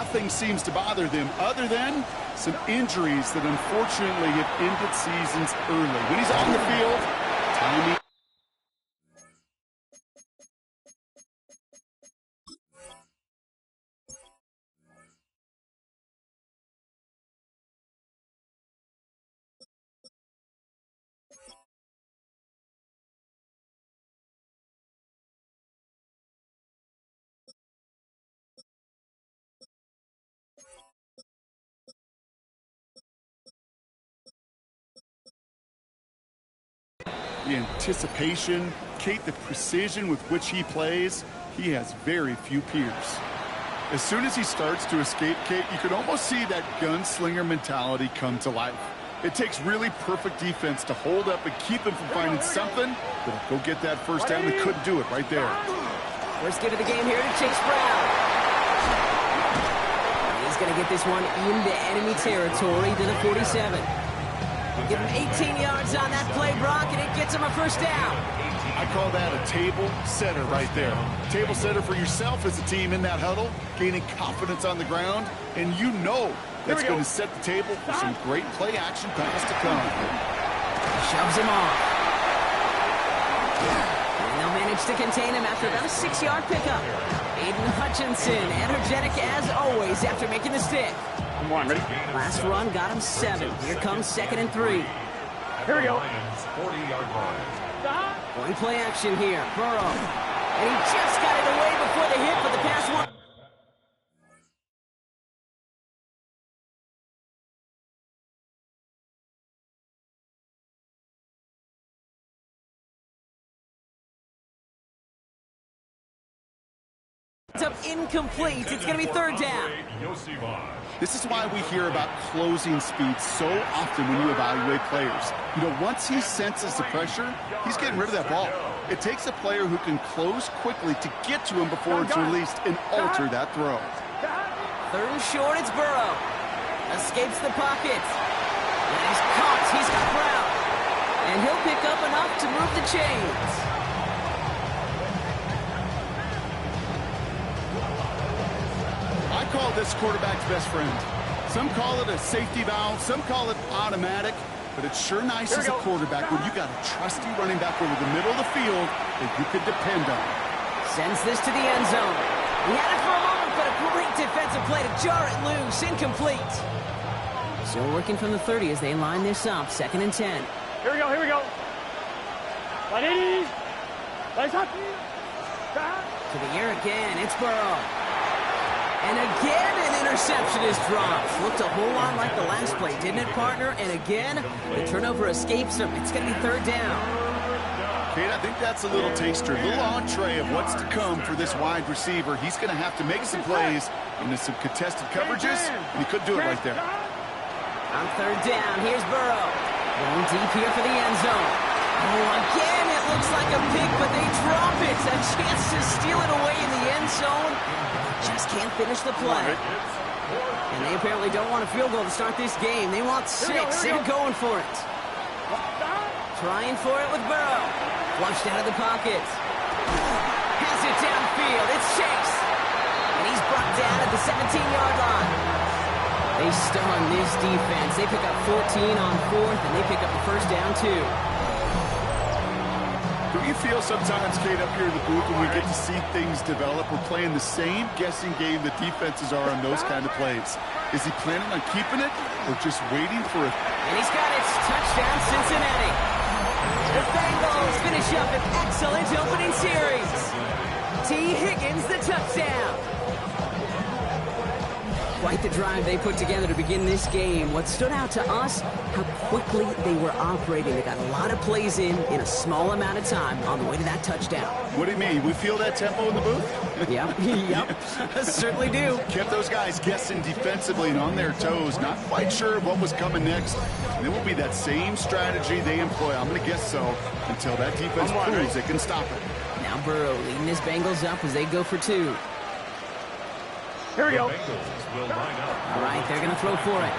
nothing seems to bother them other than some injuries that unfortunately have ended seasons early. When he's on the field, timing. The anticipation, Kate, the precision with which he plays, he has very few peers. As soon as he starts to escape, Kate, you can almost see that gunslinger mentality come to life. It takes really perfect defense to hold up and keep him from finding something that'll go get that first down. He couldn't do it right there. First give of the game here to Chase Brown. He's going to get this one into enemy territory to the 47. Give him 18 yards on that play, Brock, and it gets him a first down. I call that a table setter right there. Table setter for yourself as a team in that huddle, gaining confidence on the ground, and you know that's going to set the table for some great play action pass to come. Shoves him off. And they'll manage to contain him after about a 6-yard pickup. Aiden Hutchinson, energetic as always after making the stick. Come on, ready? Last run got him 7. Here comes 2nd and 3. Here we go. 40-yard line. Going play action here. Burrow. And he just got it away before the hit, but the pass won. It's up incomplete. It's going to be 3rd down. This is why we hear about closing speed so often when you evaluate players. You know, once he senses the pressure, he's getting rid of that ball. It takes a player who can close quickly to get to him before it's released and alter that throw. 3rd and short, it's Burrow. Escapes the pocket. And he's caught. He's got Brown. And he'll pick up enough to move the chains. I call this quarterback's best friend. Some call it a safety valve, some call it automatic, but it's sure nice as a quarterback when you got a trusty running back over the middle of the field that you could depend on. Sends this to the end zone. He had it for a moment, but a great defensive play to jar it loose. Incomplete. Still working from the 30 as they line this up. 2nd and 10. Here we go, here we go. Ready? Let's up. To the air again. It's Burrow. And again, an interception is dropped. Looked a whole lot like the last play, didn't it, partner? And again, the turnover escapes him. It's going to be 3rd down. Kate, I think that's a little taster, a little entree of what's to come for this wide receiver. He's going to have to make some plays into some contested coverages, and he couldn't do it right there. On 3rd down, here's Burrow. Going deep here for the end zone. Oh, again, it looks like a pick, but they drop it. A chance to steal it away in the end zone. Just can't finish the play. And they apparently don't want a field goal to start this game. They want 6. They're going for it. Trying for it with Burrow. Flushed out of the pocket. Has it downfield. It's Chase. And he's brought down at the 17-yard line. They stun this defense. They pick up 14 on 4th, and they pick up the first down, too. Do you feel sometimes, Kate, up here in the booth when we get to see things develop, we're playing the same guessing game that defenses are on those kind of plays? Is he planning on keeping it or just waiting for it? And he's got it. Touchdown, Cincinnati. The Bengals finish up an excellent opening series. T. Higgins, the touchdown. Quite the drive they put together to begin this game. What stood out to us, how quickly they were operating. They got a lot of plays in a small amount of time on the way to that touchdown. What do you mean? We feel that tempo in the booth? Yep, certainly do. Kept those guys guessing defensively and on their toes, not quite sure what was coming next. And it will be that same strategy they employ, I'm going to guess so, until that defense proves they can stop it. Now Burrow leading his Bengals up as they go for 2. Here we go. All right, they're going to throw for it.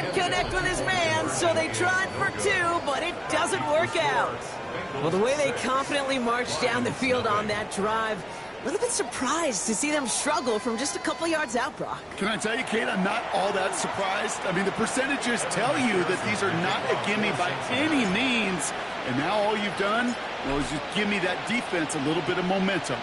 can't connect with his man, so they tried for two, but it doesn't work out. Well, the way they confidently marched down the field on that drive, a little bit surprised to see them struggle from just a couple yards out, Brock. Can I tell you, Kate, I'm not all that surprised. I mean, the percentages tell you that these are not a gimme by any means. And now all you've done, well, is just give me that defense a little bit of momentum.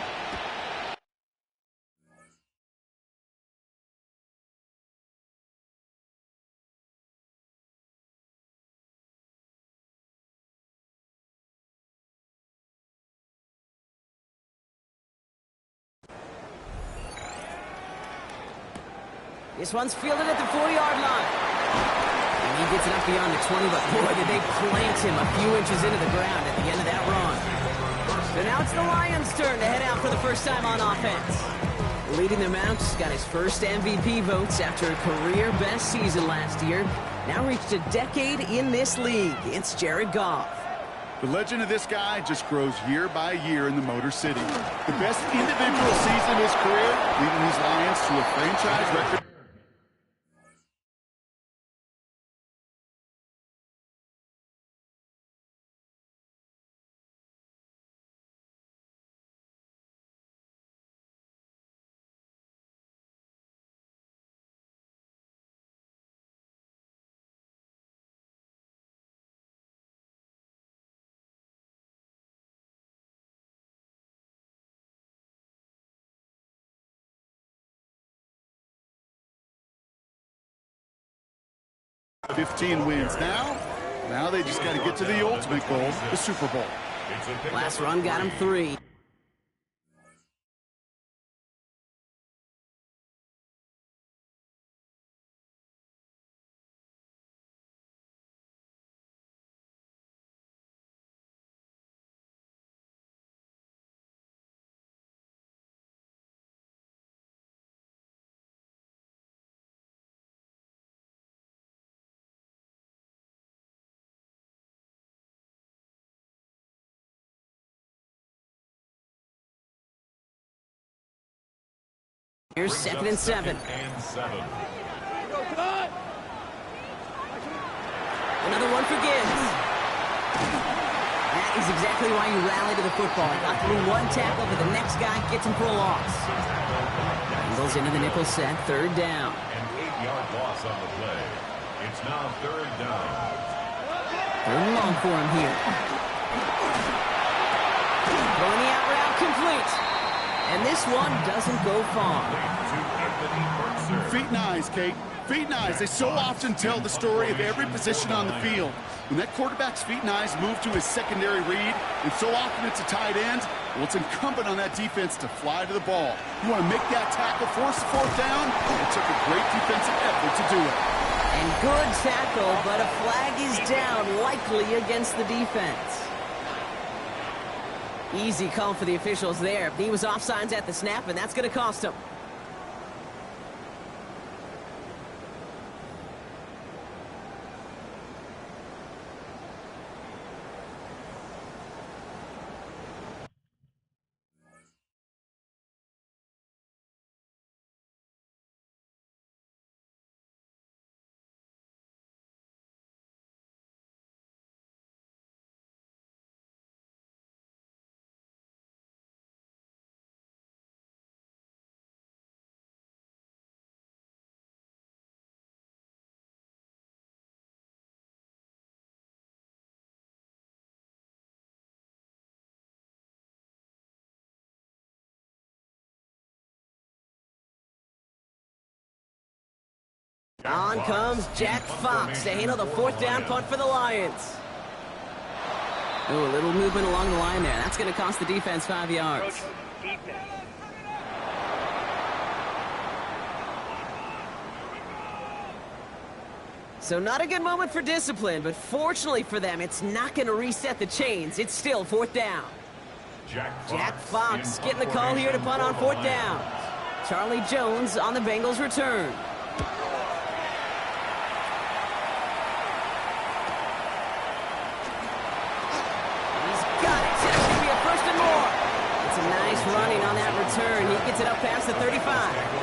This one's fielded at the 4-yard line. And he gets it up beyond the 20, but boy, did they plant him a few inches into the ground at the end of that run. So now it's the Lions' turn to head out for the first time on offense. Leading them out, got his first MVP votes after a career-best season last year. Now reached a decade in this league. It's Jared Goff. The legend of this guy just grows year by year in the Motor City. The best individual season of his career, leading these Lions to a franchise record. $15 wins now they just got to get to the ultimate goal, the Super Bowl. Last run got him 3. Here's 2nd and 7. Another one for Gibbs. That is exactly why you rally to the football. Got through one tackle, but the next guy gets him for a loss. Bengals into the nickel set, 3rd down. An 8-yard loss on the play. It's now 3rd down. 3rd and long for him here. Throwing the out route complete. And this one doesn't go far. Feet and eyes, Kate. Feet and eyes. They so often tell the story of every position on the field. When that quarterback's feet and eyes move to his secondary read, and so often it's a tight end, well, it's incumbent on that defense to fly to the ball. You want to make that tackle, force the 4th down. It took a great defensive effort to do it. And good tackle, but a flag is down, likely against the defense. Easy call for the officials there. He was offsides at the snap, and that's going to cost him. On comes Jack Fox to handle the 4th down punt for the Lions. Ooh, a little movement along the line there. That's going to cost the defense 5 yards. So not a good moment for discipline, but fortunately for them, it's not going to reset the chains. It's still 4th down. Jack Fox getting the call here to punt on 4th down. Charlie Jones on the Bengals return. Running on that return. He gets it up past the 35.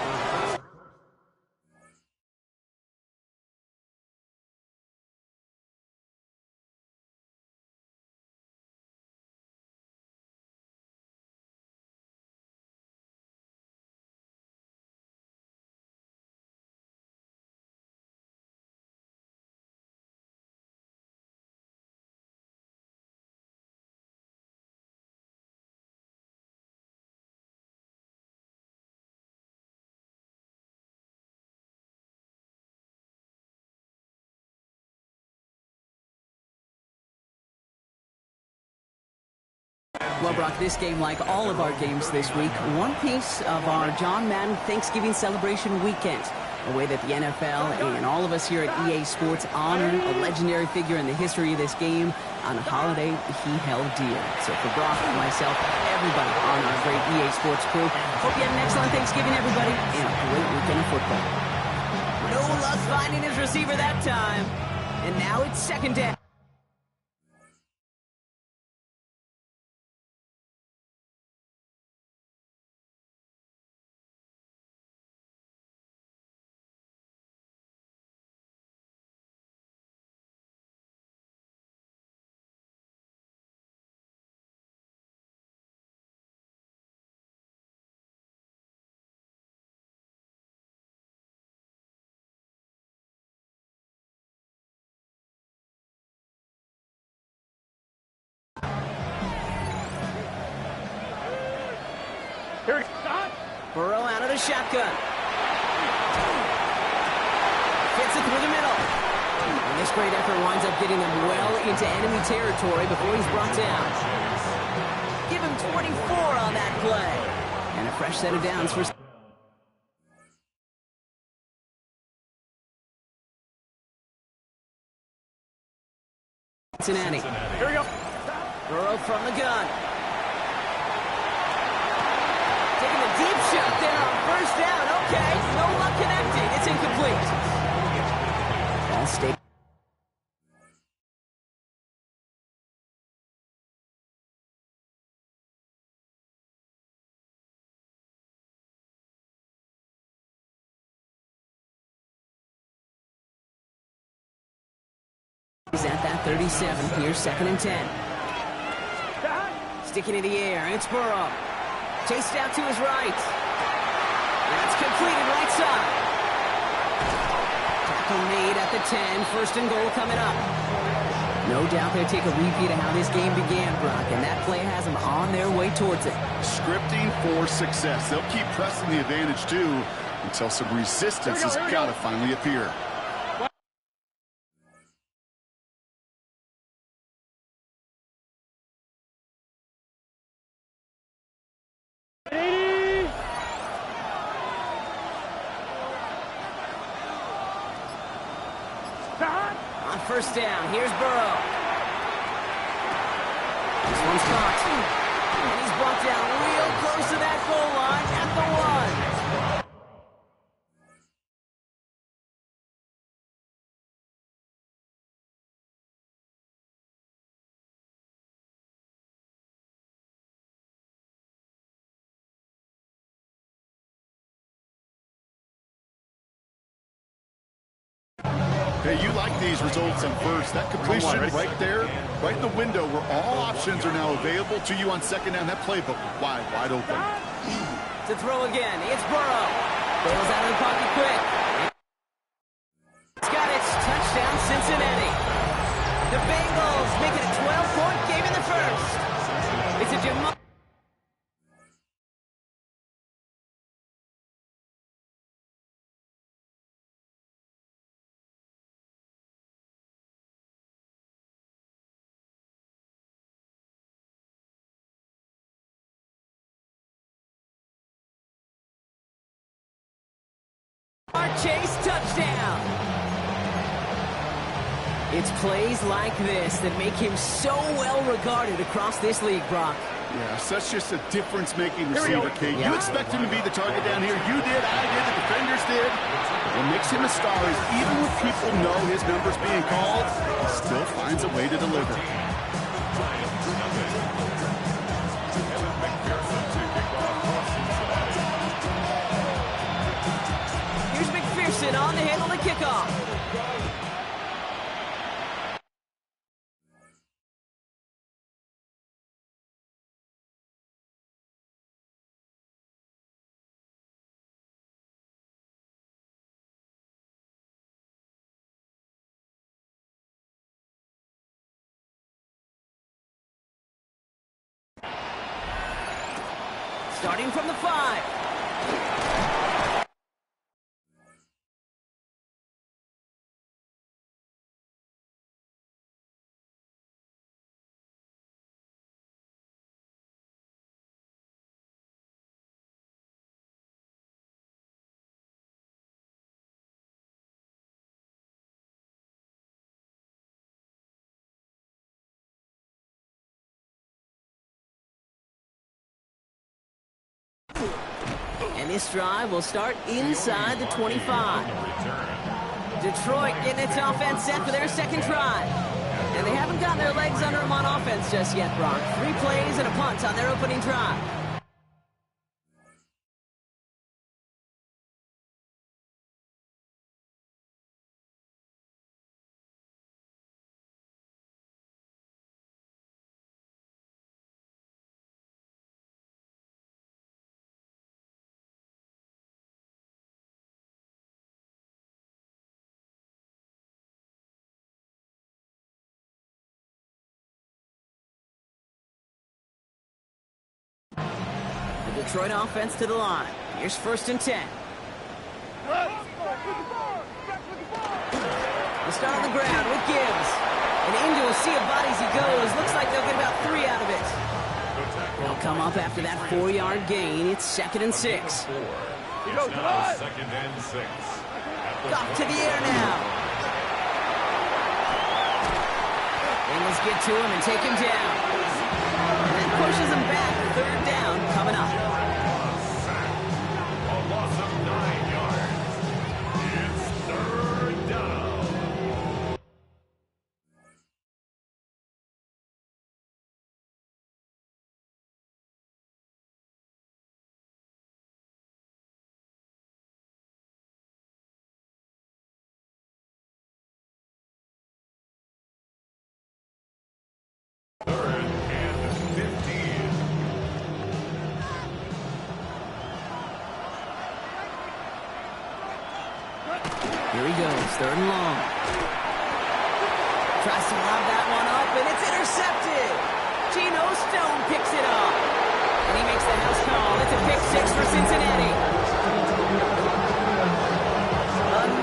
Well, Brock, this game, like all of our games this week, one piece of our John Madden Thanksgiving celebration weekend. A way that the NFL and all of us here at EA Sports honor a legendary figure in the history of this game on a holiday he held dear. So for Brock, myself, everybody on our great EA Sports crew, hope you had an excellent Thanksgiving, everybody, and a great weekend of football. No luck finding his receiver that time. And now it's second down. Here we go. Burrow out of the shotgun. Fits it through the middle. And this great effort winds up getting them well into enemy territory before he's brought down. Give him 24 on that play. And a fresh set of downs for Cincinnati. Here we go. Burrow from the gun. Taking a deep shot there on first down. Okay, no luck connecting. It's incomplete. Ball stay. He's at that 37. Here's second and 10. Sticking in the air. It's Burrow. Chased out to his right. That's completed right side. Tackle made at the 10. First and goal coming up. No doubt they'll take a repeat of how this game began, Brock, and that play has them on their way towards it. Scripting for success. They'll keep pressing the advantage, too, until some resistance has got to finally appear. On first down, here's Burrow. This one's caught. And he's brought down real close to that goal line at the 1. Hey, you like these results on first. That completion right there, right in the window where all options are now available to you on second down. That playbook wide open. To throw again, it's Burrow. Bails out of the pocket quick. It's got its touchdown, Cincinnati. The Bengals make it a 12-point game in the first. It's a Jamal. Chase touchdown. It's plays like this that make him so well regarded across this league, Brock. Yeah, such just a difference-making receiver, Kate. You expect him to be the target down here. You did, I did, the defenders did. What makes him a star is even when people know his number's being called, he still finds a way to deliver. Here's McPherson on the handle to kickoff. Starting from the 5. And this drive will start inside the 25. Detroit getting its offense set for their second drive. And they haven't gotten their legs under them on offense just yet, Brock. 3 plays and a punt on their opening drive. Detroit offense to the line. Here's 1st and 10. We'll start on the ground with Gibbs. And into a sea of bodies he goes. Looks like they'll get about 3 out of it. They'll come up after that 4-yard gain. It's 2nd and 6. It's now 2nd and 6. Goff to the air now. Bengals get to him and take him down. And then pushes him back. 3rd down coming up. A loss of 9 yards. It's 3rd down. Here he goes, 3rd and long. Tries to lob that one up, and it's intercepted. Geno Stone picks it up. And he makes the house call. It's a pick 6 for Cincinnati.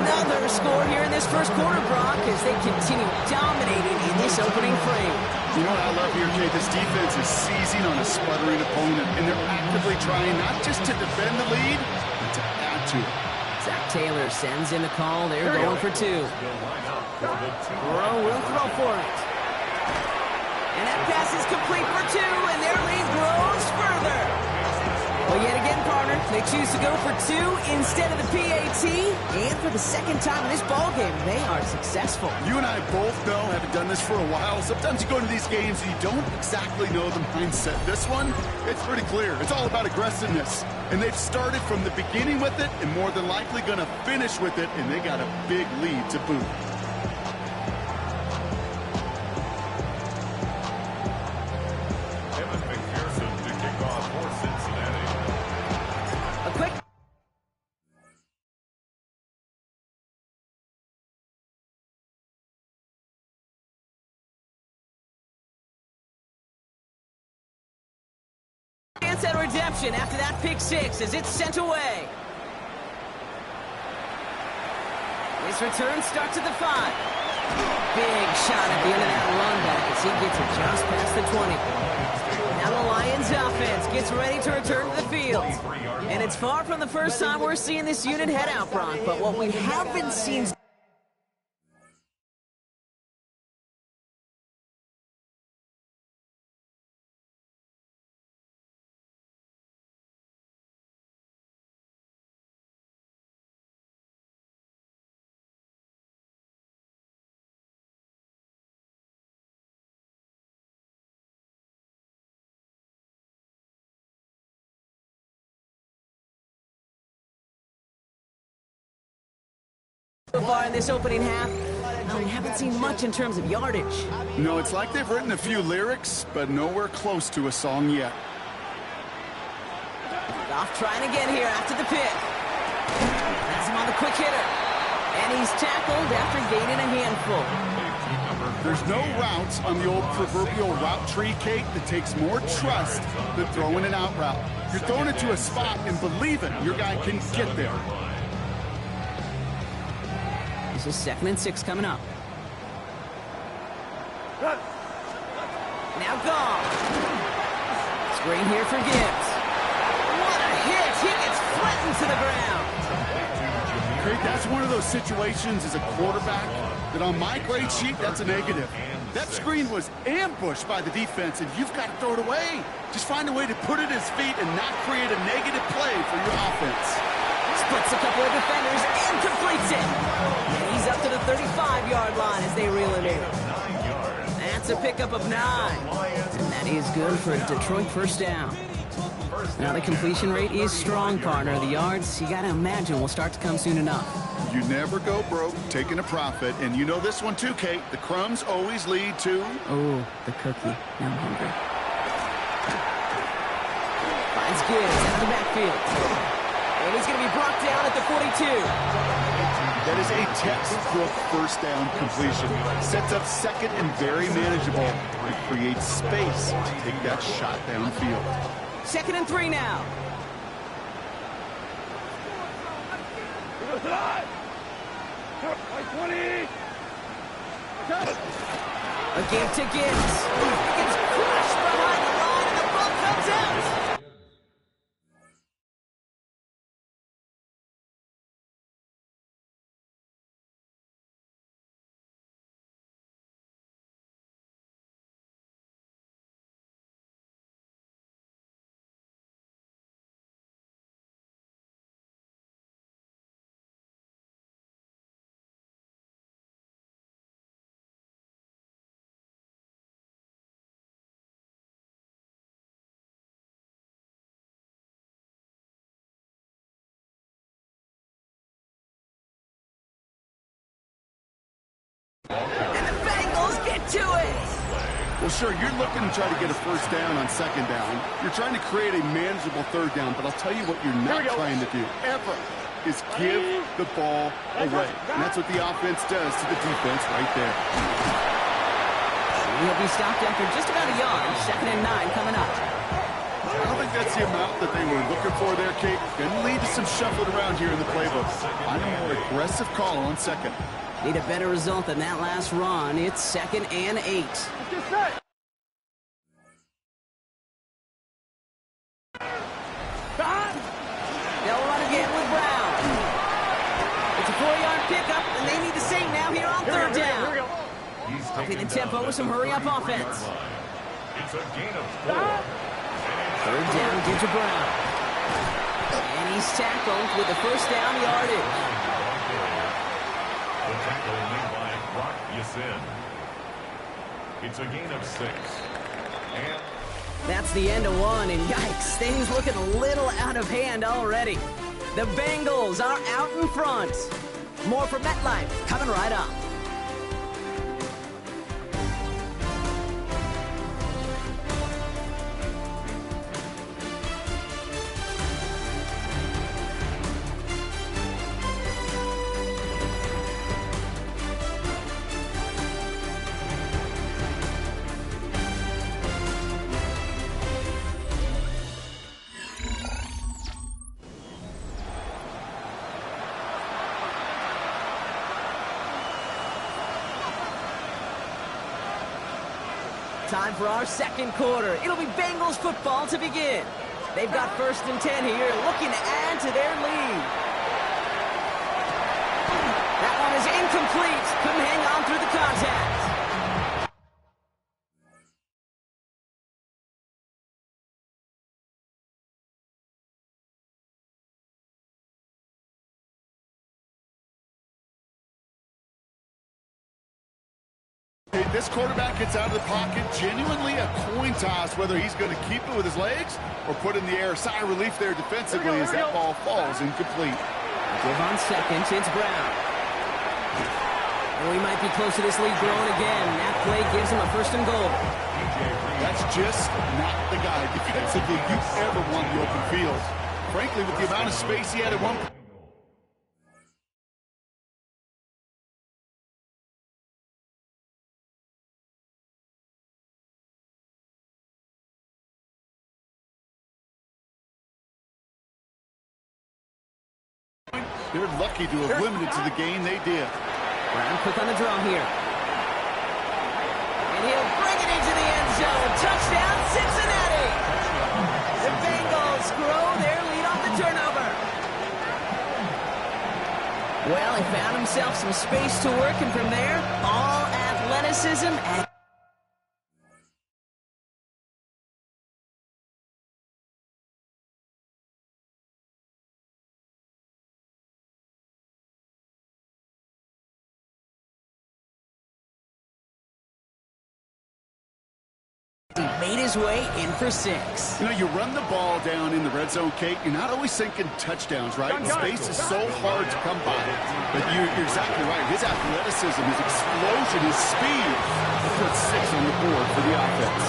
Another score here in this first quarter, Brock, as they continue dominating in this opening frame. You know what I love here, Kate? This defense is seizing on a sputtering opponent, and they're actively trying not just to defend the lead, but to add to it. Zach Taylor sends in the call. They're going for 2. Burrow will throw for it. And that pass is complete for 2, and their lead grows further. Well, yet again, partner, they choose to go for 2 instead of the PAT. And for the second time in this ballgame, they are successful. You and I both know, having done this for a while, sometimes you go into these games and you don't exactly know the mindset. This one, it's pretty clear. It's all about aggressiveness. And they've started from the beginning with it and more than likely going to finish with it, and they got a big lead to boot. Evan McPherson to kick off for Cincinnati. A quick chance at redemption after that pick 6 as it's sent away. His return starts at the 5. Big shot at the end of that run back as he gets it just past the 20. Now the Lions offense gets ready to return to the field. And it's far from the first time we're seeing this unit head out, Brock, but what we haven't seen so far in this opening half. We haven't seen much in terms of yardage. No, it's like they've written a few lyrics, but nowhere close to a song yet. Goff trying again here after the pick. That's him on the quick hitter. And he's tackled after gaining a handful. There's no routes on the old proverbial route tree, Kate, that takes more trust than throwing an out route. You're throwing it to a spot and believing your guy can get there. This is 2nd and 6 coming up. Now Goff. Screen here for Gibbs. What a hit! He gets flattened to the ground. Craig, that's one of those situations as a quarterback that on my grade sheet, that's a negative. That screen was ambushed by the defense, and you've got to throw it away. Just find a way to put it at his feet and not create a negative play for your offense. Splits a couple of defenders and completes it. And he's up to the 35-yard line as they reel it in. That's a pickup of 9. And that is good for a Detroit first down. Now the completion rate is strong, partner. The yards, you got to imagine, will start to come soon enough. You never go broke taking a profit. And you know this one too, Kate. The crumbs always lead to... Oh, the cookie. Now I'm hungry. Finds Gibbs out of the backfield. And he's going to be brought down at the 42. That is a textbook first down completion. Sets up second and very manageable. It creates space to take that shot downfield. 2nd and 3 now. Again to Gibbs. He gets crushed behind the line, and the ball comes out. And the Bengals get to it. Well, sure, you're looking to try to get a first down on 2nd down. You're trying to create a manageable 3rd down, but I'll tell you what you're not trying to do, ever, is give the ball away. And that's what the offense does to the defense right there. He'll be stopped after just about a yard. 2nd and 9 coming up. I don't think that's the amount that they were looking for there, Kate. Going to lead to some shuffling around here in the playbook. I'm a more aggressive call on 2nd. Need a better result than that last run. It's 2nd and 8. They'll run again with Brown. It's a 4-yard pickup, and they need the same now here on 3rd down. Upping the tempo with some hurry-up offense. It's a gain of 4. 3rd down, gives to Brown. And he's tackled with the first down yardage. The tackle made by Brock Yasin. It's a gain of 6. And that's the end of 1, and yikes, things looking a little out of hand already. The Bengals are out in front. More from MetLife coming right up. Time for our 2nd quarter. It'll be Bengals football to begin. They've got 1st and 10 here, looking to add to their lead. That one is incomplete. Couldn't hang on through the contact. This quarterback gets out of the pocket, genuinely a coin toss, whether he's going to keep it with his legs or put it in the air. Sigh of relief there defensively as that ball falls incomplete. Give on 2nd, it's Brown. Oh, he might be close to this lead growing again. That play gives him a 1st and goal. That's just not the guy defensively you ever want the open field. Frankly, with the amount of space he had at one point. They're lucky to have limited to the gain they did. Brown quick on the draw here. And he'll bring it into the end zone. Touchdown, Cincinnati! The Bengals grow their lead on the turnover. himself some space to work, and from there, all athleticism and he made his way in for 6. You know, you run the ball down in the red zone, Kate, you're not always thinking touchdowns, right? Space is so hard to come by. But you're exactly right. His athleticism, his explosion, his speed put 6 on the board for the offense.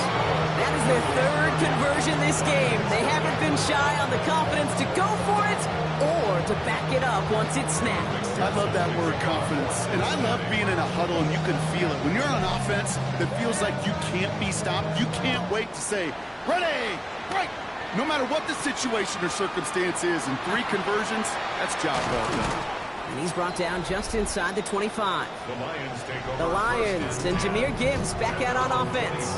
That is their 3rd conversion this game. They haven't been shy on the confidence to go for it or to back it up once it's snapped. I love that word, confidence. And I love being in a huddle and you can feel it. When you're on offense, it feels like you can't be stopped. You can't wait to say, ready, right. No matter what the situation or circumstance is, in 3 conversions, that's job well done. And he's brought down just inside the 25. The Lions take over. The Lions, and Jahmyr Gibbs back out on offense.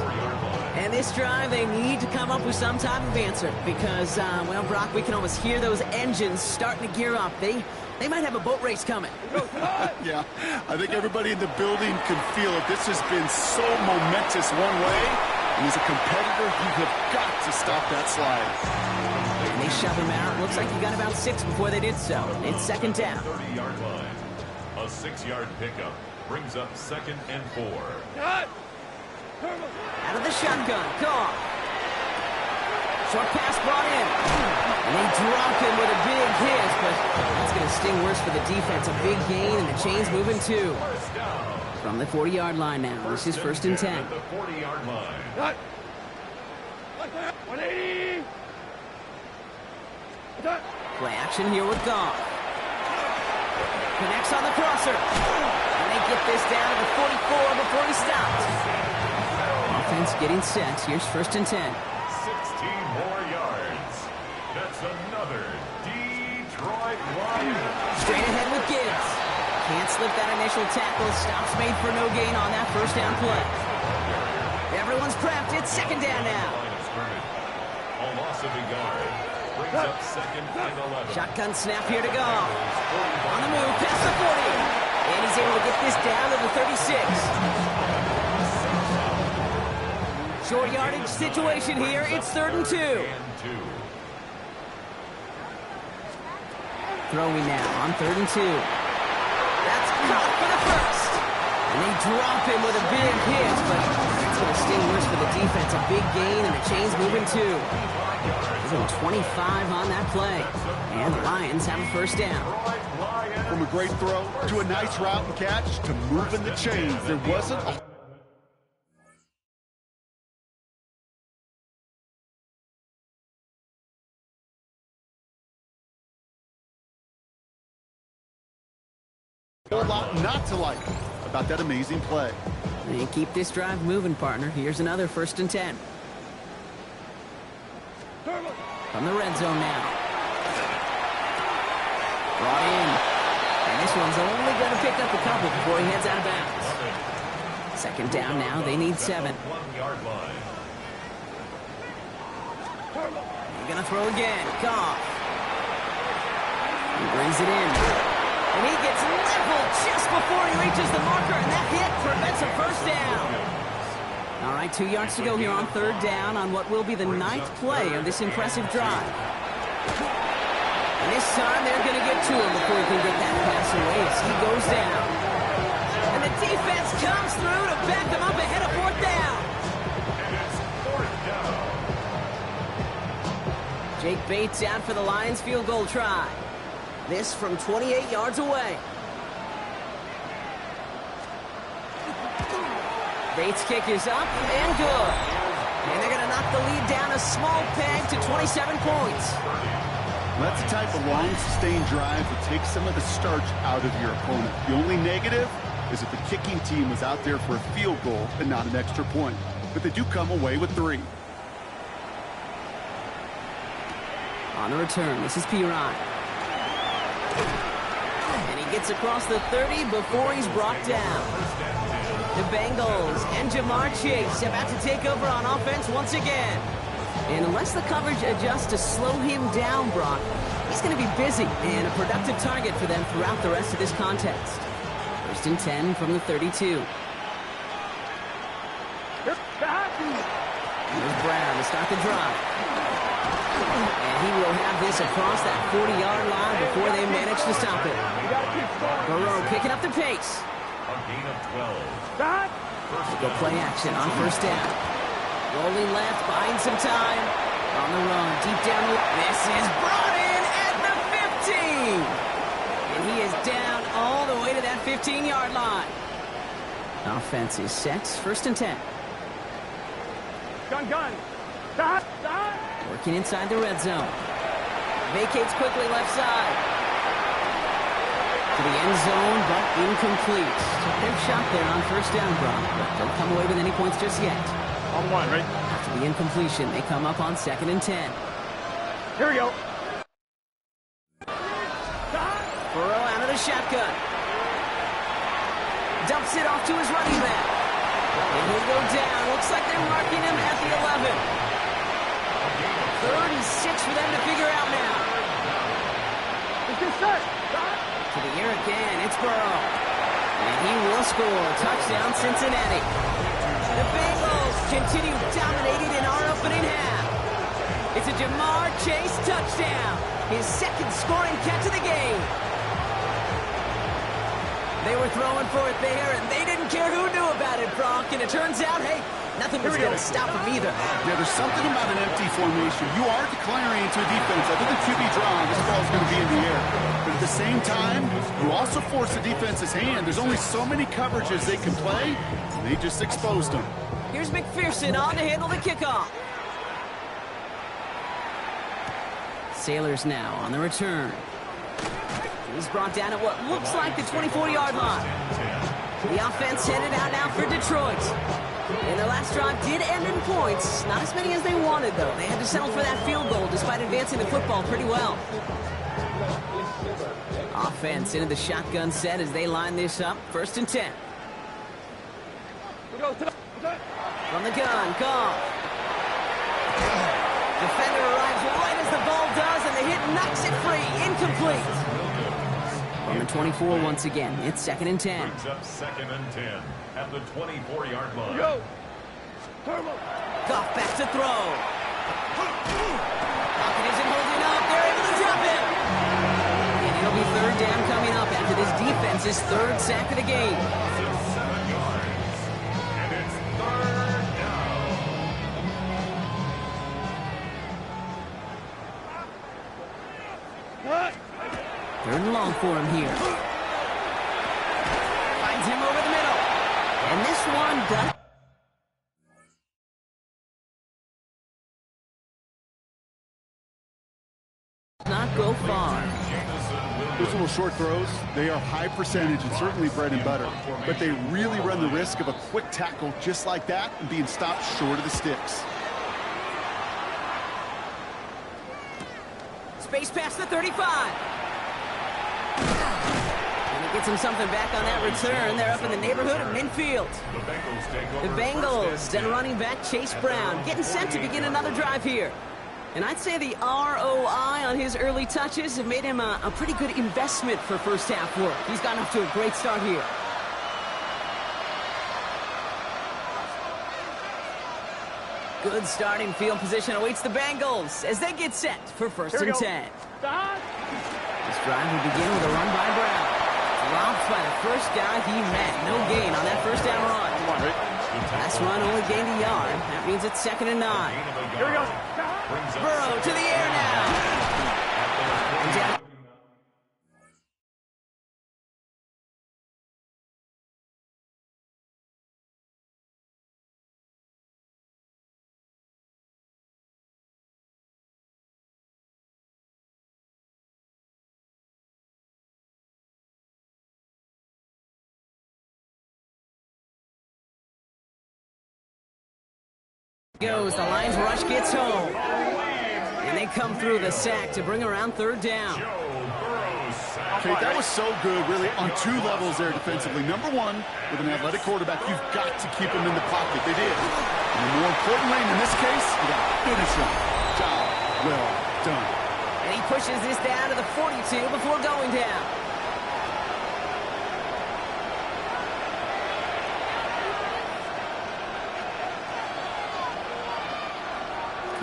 And this drive, they need to come up with some type of answer because, well, Brock, we can almost hear those engines starting to gear up. They might have a boat race coming. Yeah, I think everybody in the building can feel it. This has been so momentous one way, and as a competitor, you have got to stop that slide. And they shove him out. Looks like he got about 6 before they did so. It's 2nd down. 30-yard line. A 6-yard pickup brings up 2nd and 4. Out of the shotgun, Goff. Short pass brought in. And they drop him with a big hit, but that's going to sting worse for the defense. A big gain, and the chain's moving 2. From the 40-yard line now. This is 1st and 10. The 40-yard line. 180. Play action here with Goff. Connects on the crosser. And they get this down to the 44 before he stops. Offense getting set. Here's 1st and 10. 16 more yards. That's another Detroit Lions. Straight ahead with Gibbs. Can't slip that initial tackle. Stops made for no gain on that 1st down play. Everyone's prepped. It's 2nd down now. Line of scrimmage. A loss of a yard. Brings up 2nd and 11. Shotgun snap here to go. On the move, past the 40. And he's able to get this down to the 36. Short yardage situation here. It's 3rd and 2. Throwing now on 3rd and 2. That's caught for the 1st. And they drop him with a big hit, but it's going to sting worse for the defense. A big gain, and the chain's moving 2. Even 25 on that play. And the Lions have a 1st down. From a great throw to a nice route and catch to moving the chains. There wasn't a whole lot not to like about that amazing play. And keep this drive moving, partner. Here's another 1st and 10. From the red zone now. Brought in. And this one's only going to pick up a couple before he heads out of bounds. 2nd down now. They need 7. 1-yard line. They're going to throw again. Goff. He brings it in. And he gets leveled just before he reaches the marker, and that hit prevents a 1st down. All right, 2 yards to go here on 3rd down on what will be the 9th play of this impressive drive. And this time they're going to get to him before he can get that pass away as he goes down. And the defense comes through to back them up ahead of 4th down. And it's 4th down. Jake Bates out for the Lions field goal try. This from 28 yards away. Bates' kick is up and good. And they're going to knock the lead down a small peg to 27 points. That's the type of long, sustained drive that takes some of the starch out of your opponent. The only negative is if the kicking team was out there for a field goal and not an extra point. But they do come away with 3. On the return, this is Pirine. And he gets across the 30 before he's brought down. The Bengals and Ja'Marr Chase about to take over on offense once again. And unless the coverage adjusts to slow him down, Brock, he's going to be busy and a productive target for them throughout the rest of this contest. First and 10 from the 32. Here's Brown to start the drive. And he will have this across that 40-yard line before they manage to stop it. Burrow picking up the pace. A gain of 12. Go play action on first down. Rolling left, buying some time. On the run, deep down the... This is brought in at the 15. And he is down all the way to that 15-yard line. Offense is set. First and 10. Gun. Stop. Working inside the red zone. Vacates quickly left side. To the end zone, but incomplete. Took their shot there on first down, Brock, but don't come away with any points just yet. On one, right? After the incompletion, they come up on second and 10. Here we go. Burrow out of the shotgun. Dumps it off to his running back. And he'll go down. Looks like they're marking him at the 11. 36 for them to figure out now. To the air again. It's Burrow. And he will score. Touchdown, Cincinnati. The Bengals continue dominating in our opening half. It's a Jamar Chase touchdown. His second scoring catch of the game. They were throwing for it there, and they didn't care who knew about it, Brock. And it turns out, hey, nothing was going to stop them either. Yeah, there's something about an empty formation. You are declaring into a defense. I think the QB draw, this ball's going to be in the air. But at the same time, you also force the defense's hand. There's only so many coverages they can play, and they just exposed them. Here's McPherson on to handle the kickoff. Sailors now on the return. He's brought down at what looks like the 24-yard line. The offense headed out now for Detroit. And their last drive did end in points. Not as many as they wanted, though. They had to settle for that field goal despite advancing the football pretty well. Offense into the shotgun set as they line this up. First and 10. From the gun, Goff. Defender arrives right as the ball does, and the hit knocks it free. Incomplete. From the 24 once again. It's second and 10. Brings up second and 10 at the 24-yard line. Goff back to throw. Pocket isn't holding up. They're able to drop it. And it'll be third down coming up after this defense's third sack of the game. 7 yards. And it's third down. Third and long for him here. Finds him over the middle. And this one does not go far. Those little short throws, they are high percentage and certainly bread and butter. But they really run the risk of a quick tackle just like that and being stopped short of the sticks. Space past the 35. And it gets him something back on that return. They're up in the neighborhood of midfield. The Bengals, then running back Chase Brown, getting set to begin another drive here. And I'd say the ROI on his early touches have made him a pretty good investment for first half work. He's gotten off to a great start here. Good starting field position awaits the Bengals as they get set for first and 10. This drive will begin with a run by Brown. Dropped by the first guy he met. No gain on that first down run. Last run only gained a yard. That means it's second and 9. Here we go. Burrow to the air now. And down. Goes. The Lions rush gets home. And they come through the sack to bring around third down. Okay, that was so good, really, on two levels there defensively. Number one, with an athletic quarterback, you've got to keep him in the pocket. They did. And more importantly, in this case, you got to finish him. Job well done. And he pushes this down to the 42 before going down.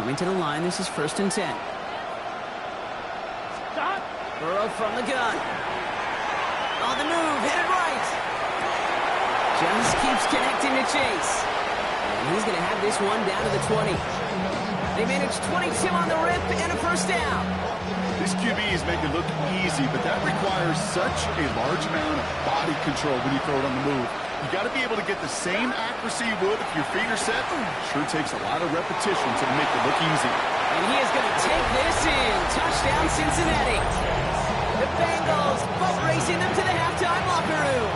Coming to the line, this is 1st and 10. Stop. Burrow from the gun. On the move, hit it right. Just keeps connecting to Chase. And he's going to have this one down to the 20. They managed 22 on the rip and a 1st down. This QB is making it look easy, but that requires such a large amount of body control when you throw it on the move. You got to be able to get the same accuracy you would if your feet are set. Sure takes a lot of repetition to make it look easy. And he is going to take this in. Touchdown, Cincinnati. The Bengals boat racing them to the halftime locker room.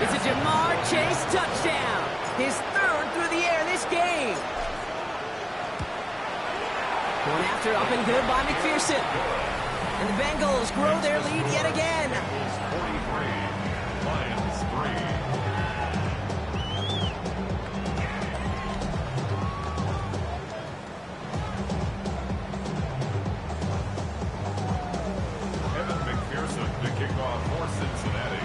It's a Ja'Marr Chase touchdown. His 3rd through the air this game. Going after up and good by McPherson. And the Bengals grow their lead yet again. 43, Lions 3. Evan McPherson to kick off for Cincinnati.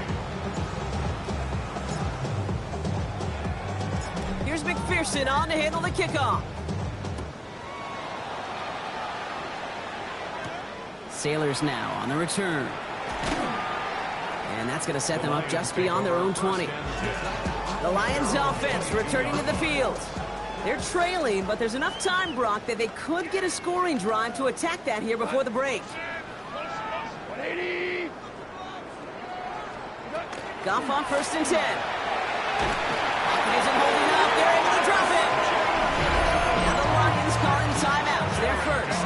Here's McPherson on to handle the kickoff. Sailors now on the return. And that's going to set them up just beyond their own 20. The Lions offense returning to the field. They're trailing, but there's enough time, Brock, that they could get a scoring drive to attack that here before the break. 180. Goff on 1st and 10. Isn't holding up. They're able to drop it. Now the Lions calling timeouts. They're first.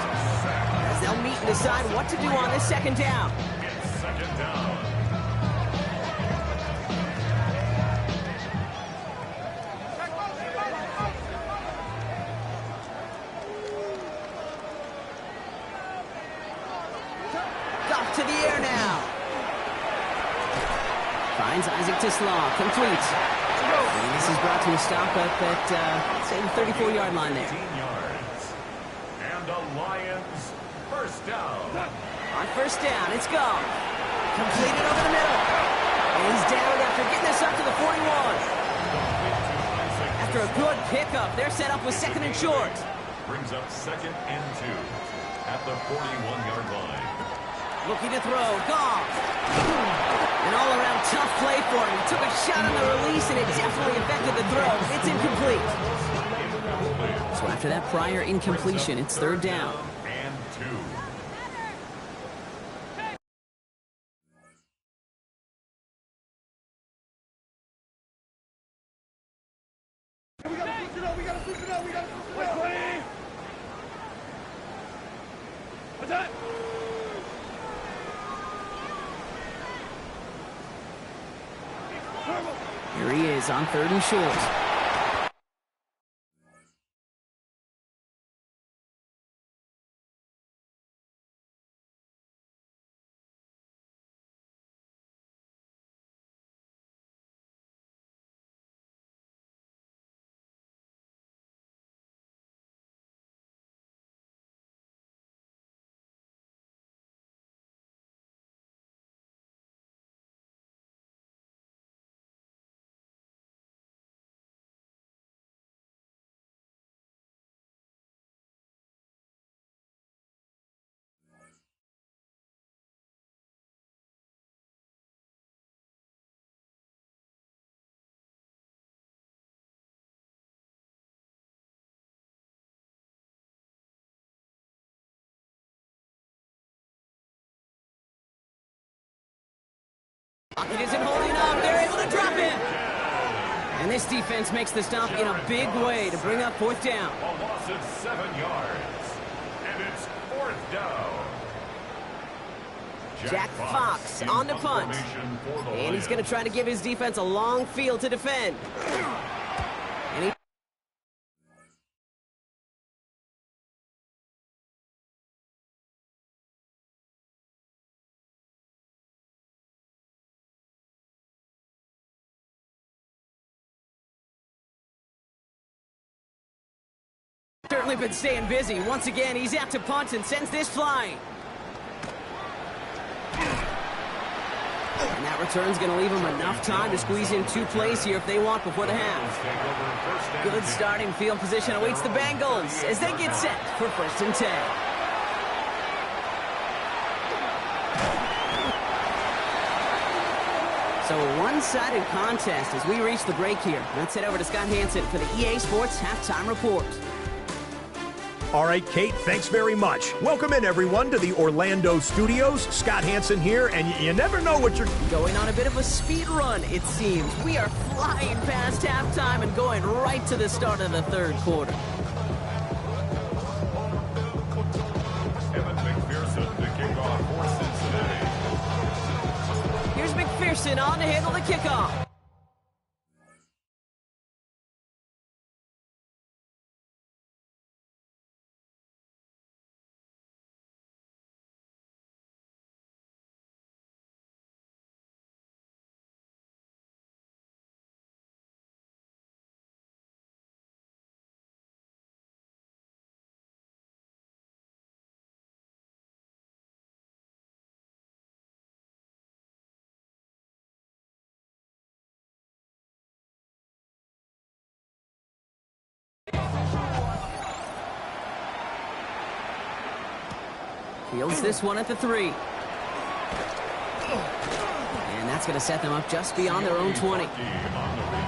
As they'll meet and decide what to do on this 2nd down. It's 2nd down. Goff to the air now. Finds Isaac Tisslaw. Complete. And this is brought to a stop up at, say, the 34-yard line there. 18 yards. And the Lions 1st down. On 1st down, it's Goff. Completed over the middle. And he's down after getting this up to the 41. After a good pickup, they're set up with 2nd and short. Brings up 2nd and 2 at the 41-yard line. Looking to throw, Goff. An all-around tough play for him. He took a shot on the release, and it definitely affected the throw. It's incomplete. So after that prior incompletion, it's 3rd down. And 2. What's that? Here he is on 3rd and short. It isn't holding up. They're able to drop it. And this defense makes the stop in a big way to bring up 4th down. A loss of 7 yards. And it's 4th down. Jack Fox on the punt. And he's going to try to give his defense a long field to defend. And he certainly been staying busy. Once again, he's out to punt and sends this flying. And that return's going to leave them enough time to squeeze in 2 plays here if they want before the half. Good starting field position awaits the Bengals as they get set for 1st and 10. So a one-sided contest as we reach the break here. Let's head over to Scott Hanson for the EA Sports Halftime Report. All right, Kate, thanks very much. Welcome in, everyone, to the Orlando studios. Scott Hanson here, and you never know what you're... Going on a bit of a speed run, it seems. We are flying past halftime and going right to the start of the 3rd quarter. Evan McPherson to kick off for Cincinnati. Here's McPherson on to handle the kickoff. Fields this one at the 3. And that's going to set them up just beyond their own 20.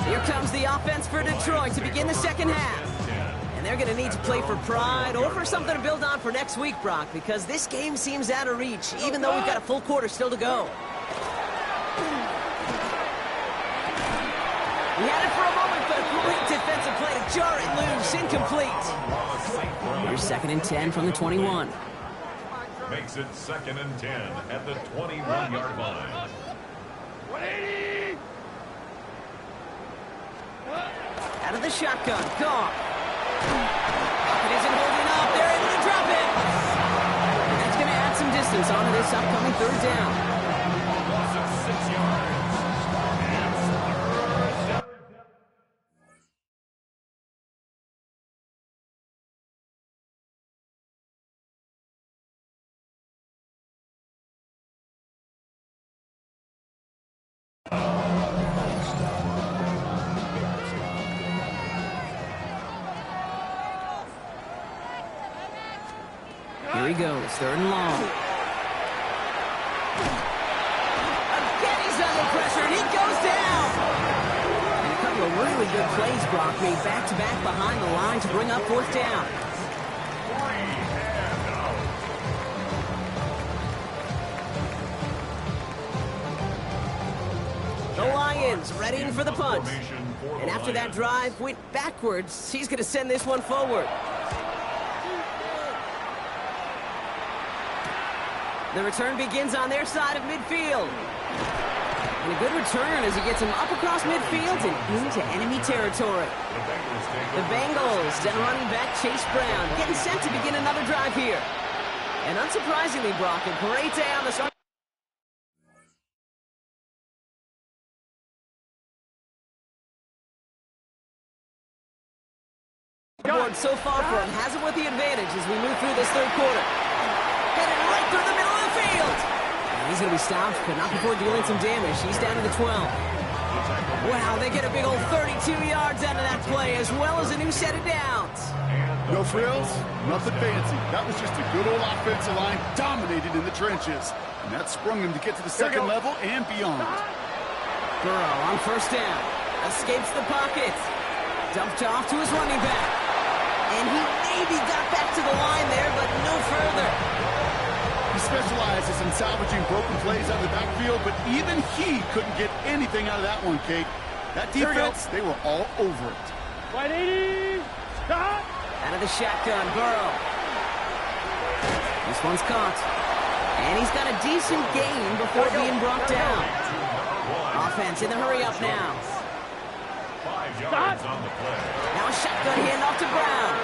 Here comes the offense for Detroit to begin the 2nd half. And they're going to need to play for pride or for something to build on for next week, Brock, because this game seems out of reach, even though we've got a full quarter still to go. We had it for a moment, but a great defensive play to jar it loose, incomplete. Here's 2nd and 10 from the 21. Makes it 2nd and 10 at the 21-yard line. 180! Out of the shotgun, Goff. It isn't holding up. They're able to drop it. And that's going to add some distance onto this upcoming 3rd down. Loss of 6 yards. Here he goes, 3rd and long. Again, he's under pressure, and he goes down. And a couple of really good plays, Brock, made back-to-back behind the line to bring up 4th down. The Lions readying for the punt. And after that drive went backwards, he's going to send this one forward. The return begins on their side of midfield. And a good return as he gets him up across midfield and into enemy territory. The Bengals, then running back Chase Brown, getting set to begin another drive here. And unsurprisingly, Brock, a great day on the start. Board so far for him has it with the advantage as we move through this 3rd quarter. Headed right through the middle of the field. And he's going to be stopped, but not before dealing some damage. He's down to the 12. Wow, they get a big old 32 yards out of that play, as well as a new set of downs. No frills, nothing fancy. That was just a good old offensive line dominated in the trenches. And that sprung him to get to the 2nd level and beyond. Burrow on 1st down. Escapes the pocket. Dumped off to his running back. And he maybe got back to the line there, but no further. He specializes in salvaging broken plays out of the backfield, but even he couldn't get anything out of that one, Kate. That defense, they were all over it. 180! Stop! Out of the shotgun, Burrow. This one's caught. And he's got a decent gain before being brought down. Offense in the hurry up now. 5 yards on the play. Now a shotgun handoff to Brown.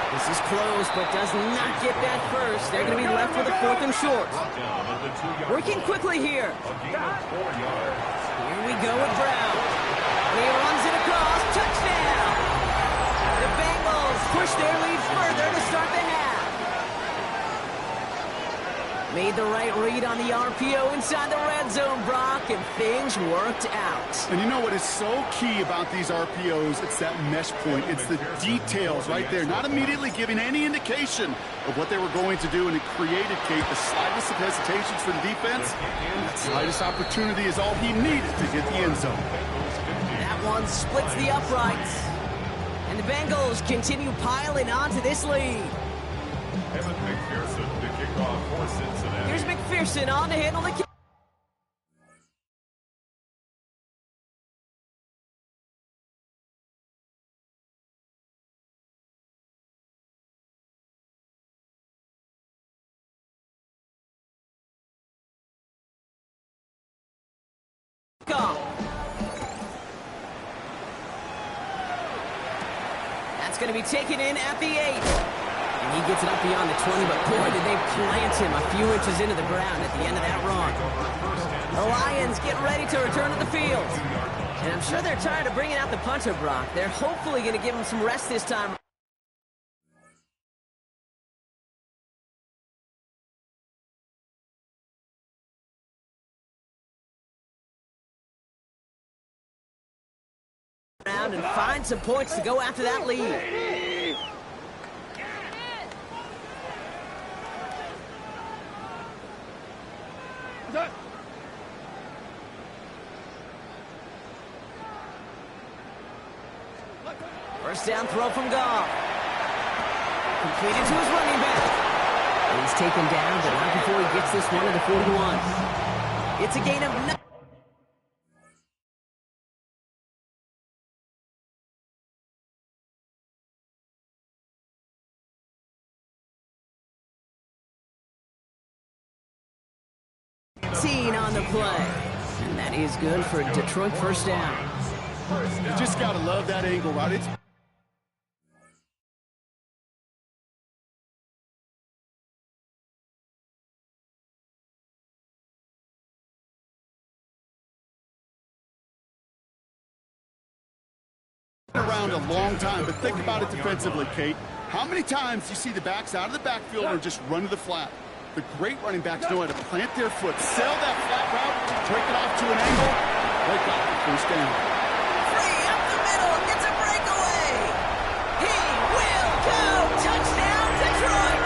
This is close, but does not get that first. They're going to be left with a 4th and short. Working quickly here. Here we go with Brown. He runs it across. Touchdown! The Bengals push their lead further to start the half. Made the right read on the RPO inside the red zone, Brock, and things worked out. And you know what is so key about these RPOs? It's that mesh point. It's the details right there, not immediately giving any indication of what they were going to do, and it created, Kate, the slightest of hesitations for the defense. And that slightest opportunity is all he needed to get the end zone. That one splits the uprights. And the Bengals continue piling onto this lead. Evan McPherson to kick off for Cincinnati. Here's McPherson on to handle the kick. That's going to be taken in at the 8. And he gets it up beyond the 20, but boy, did they plant him a few inches into the ground at the end of that run. The Lions get ready to return to the field. And I'm sure they're tired of bringing out the punter, Brock. They're hopefully going to give him some rest this time. And find some points to go after that lead. First down throw from Goff. Completed to his running back. And he's taken down, but not before he gets this one to the 41. It's a gain of 9. On the play. And that is good for Detroit first down. You just got to love that angle, right? It's around a long time, but think about it defensively, Kate. How many times do you see the backs out of the backfield or just run to the flat? The great running backs know how to plant their foot, sell that flat route, break it off to an angle, break off the first down. Free up the middle, gets a breakaway. He will go. Touchdown, Detroit.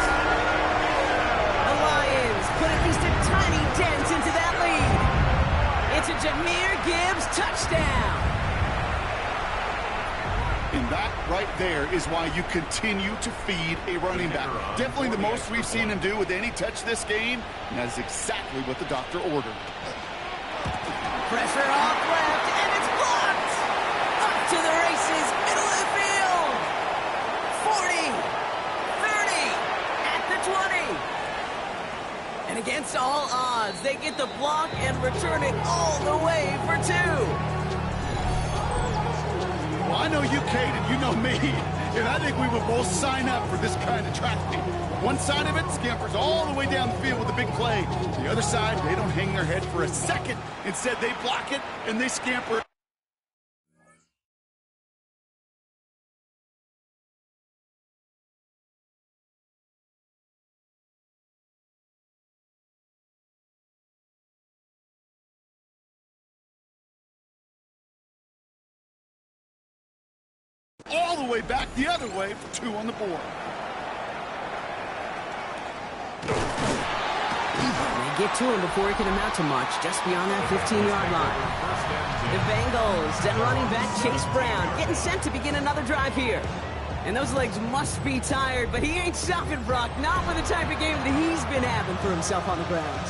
The Lions put at least a tiny dent into that lead. It's a Jahmyr Gibbs touchdown. And that right there is why you continue to feed a running back. Definitely the most we've seen him do with any touch this game, and that is exactly what the doctor ordered. Pressure off left, and it's blocked! Up to the races, middle of the field! 40, 30, at the 20! And against all odds, they get the block and return it all the way for 2. Well, I know you, Kate, and you know me, and I think we would both sign up for this kind of track meet. One side of it scampers all the way down the field with a big play. The other side, they don't hang their head for a second. Instead, they block it, and they scamper. All the way back the other way for 2 on the board. They get to him before he can amount to much, just beyond that 15-yard line. The Bengals and running back Chase Brown getting sent to begin another drive here. And those legs must be tired, but he ain't stopping, Brock. Not with the type of game that he's been having for himself on the ground.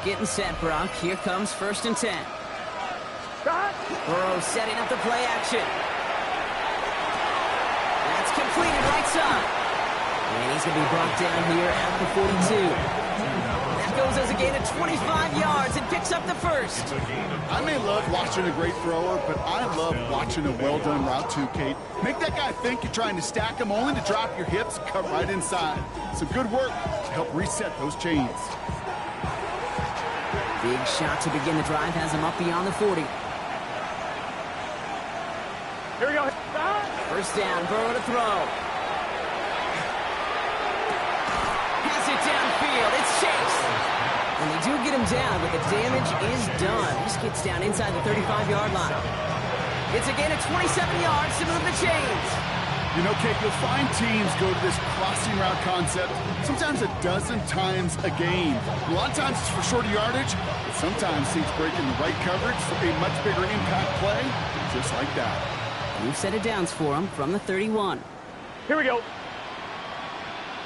Getting set, Brock. Here comes 1st and 10. Burrow setting up the play action. That's completed right side. And he's going to be brought down here at the 42. That goes as a gain of 25 yards and picks up the first. I may love watching a great thrower, but I love watching a well-done route too, Kate. Make that guy think you're trying to stack him only to drop your hips, cut right inside. Some good work to help reset those chains. Big shot to begin the drive has him up beyond the 40. Here we go. First down, Burrow to throw. Pass it downfield. It's Chase. And they do get him down, but the damage is done. This gets down inside the 35-yard line. It's a gain of 27 yards to move the chains. You know, Kate, you'll find teams go to this crossing route concept sometimes a dozen times a game. A lot of times it's for shorter yardage, but sometimes teams break in the right coverage for a much bigger impact play, just like that. New set of downs for him from the 31. Here we go.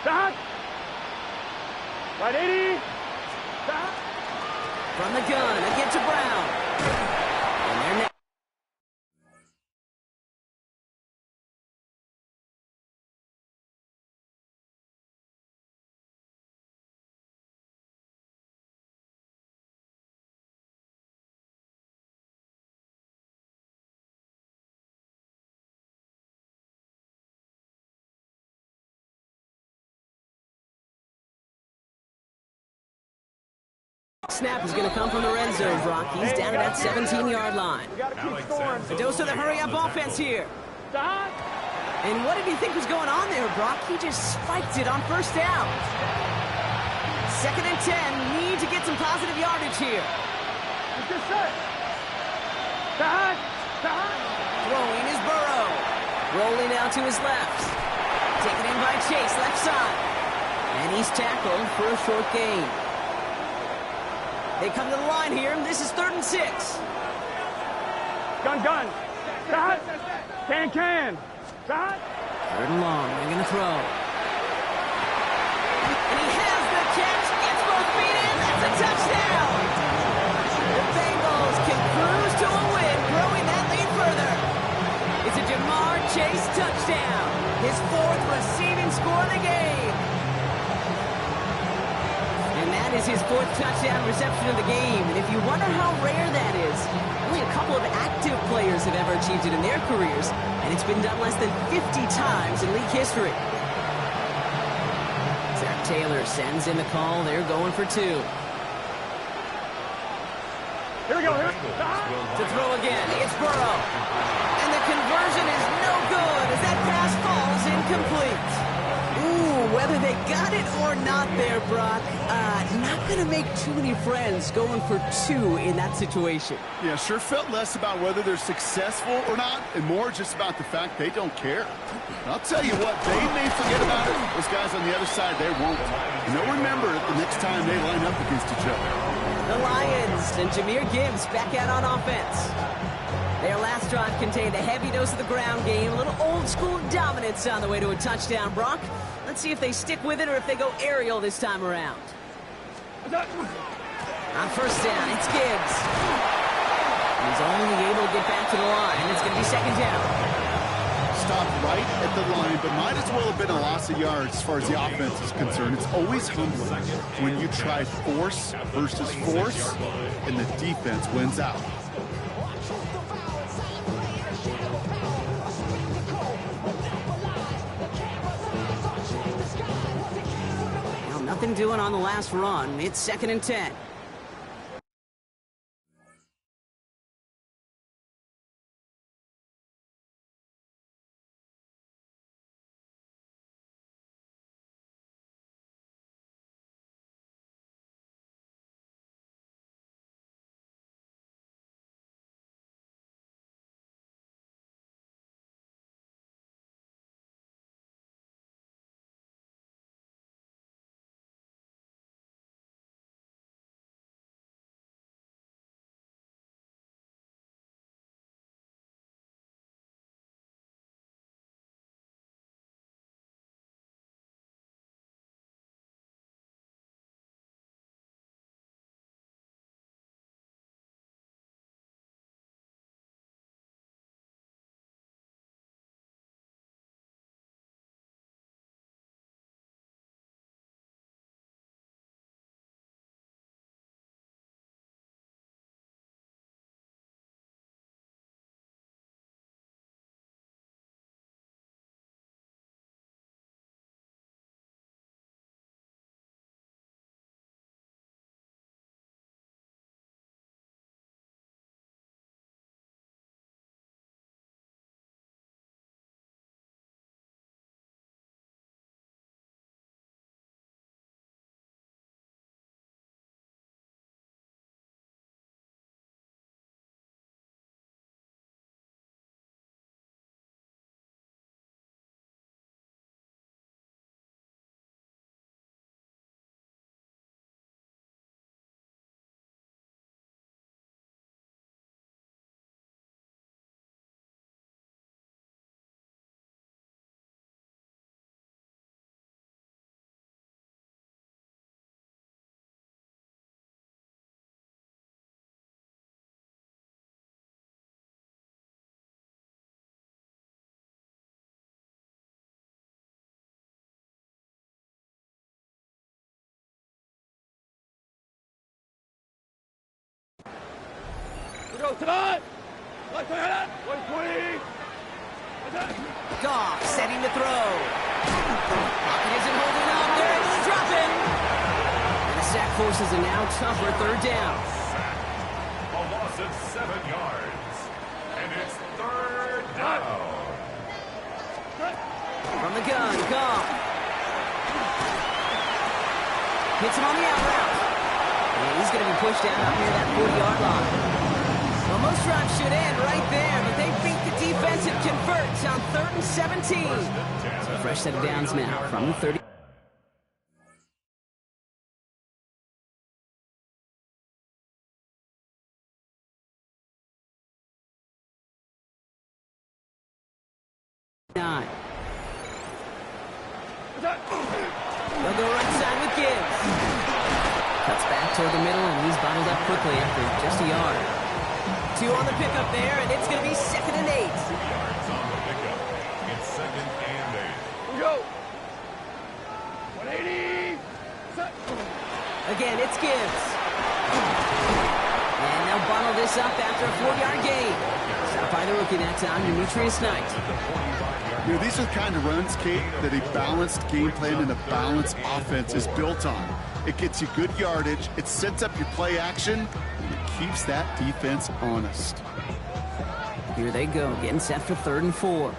Stop. Right 80. Stop. From the gun, again to Brown. And they're now. Snap is going to come from the red zone, Brock. He's down at that 17-yard line. A dose of the hurry-up offense here. Stop. And what did you think was going on there, Brock? He just spiked it on first down. 2nd and 10. Need to get some positive yardage here. Just set. Stop. Stop. Throwing is Burrow. Rolling out to his left. Taken in by Chase, left side. And he's tackled for a short gain. They come to the line here. This is 3rd and 6. Gun. Stop. Can. Stop. 3rd and long. They're going to throw. And he has the catch. Gets both feet in. That's a touchdown. The Bengals can cruise to a win, growing that lead further. It's a Jamar Chase touchdown. His 4th receiving score of the game. And that is his 4th touchdown reception of the game. And if you wonder how rare that is, only a couple of active players have ever achieved it in their careers, and it's been done less than 50 times in league history. Zach Taylor sends in the call. They're going for 2. Here we go. To throw again, it's Burrow. And the conversion is no good as that pass falls incomplete. Ooh, whether they got it or not there, Brock, not going to make too many friends going for 2 in that situation. Yeah, sure felt less about whether they're successful or not, and more just about the fact they don't care. And I'll tell you what, they may forget about it. Those guys on the other side, they won't. And they'll remember it the next time they line up against each other. The Lions and Jahmyr Gibbs back out on offense. Their last drive contained a heavy dose of the ground game, a little old-school dominance on the way to a touchdown, Brock. Let's see if they stick with it or if they go aerial this time around. On first down, it's Gibbs. He's only able to get back to the line. It's going to be 2nd down. Stopped right at the line, but might as well have been a loss of yards as far as the offense is concerned. It's always humbling when you try force versus force, and the defense wins out. Nothing doing on the last run. It's 2nd and 10. Goff setting to throw. Pocket isn't holding up. They're able to drop it. And the sack forces a now tougher third down. A loss of 7 yards. And it's third down. From the gun, Goff. Hits him on the out route. And he's going to be pushed out up near that 40-yard line. Well, most drives should end right there, but they beat the defense and converts on 3rd and 17. So a fresh set of downs now from the 30. They'll go right side with Gibbs. Cuts back toward the middle, and he's bottled up quickly after just a yard. 2 on the pickup there, and it's going to be 2nd and 8. 2 yards on the pickup. It's 2nd and 8. Go. 180. Again, it's Gibbs. And they'll bottle this up after a 4-yard gain. Stopped by the rookie that time, Demetrius Knight. You know, these are the kind of runs, Kate, that a balanced game plan and a balanced offense is built on. It gets you good yardage, it sets up your play action, and it keeps that defense honest. Here they go, getting set for 3rd and 4.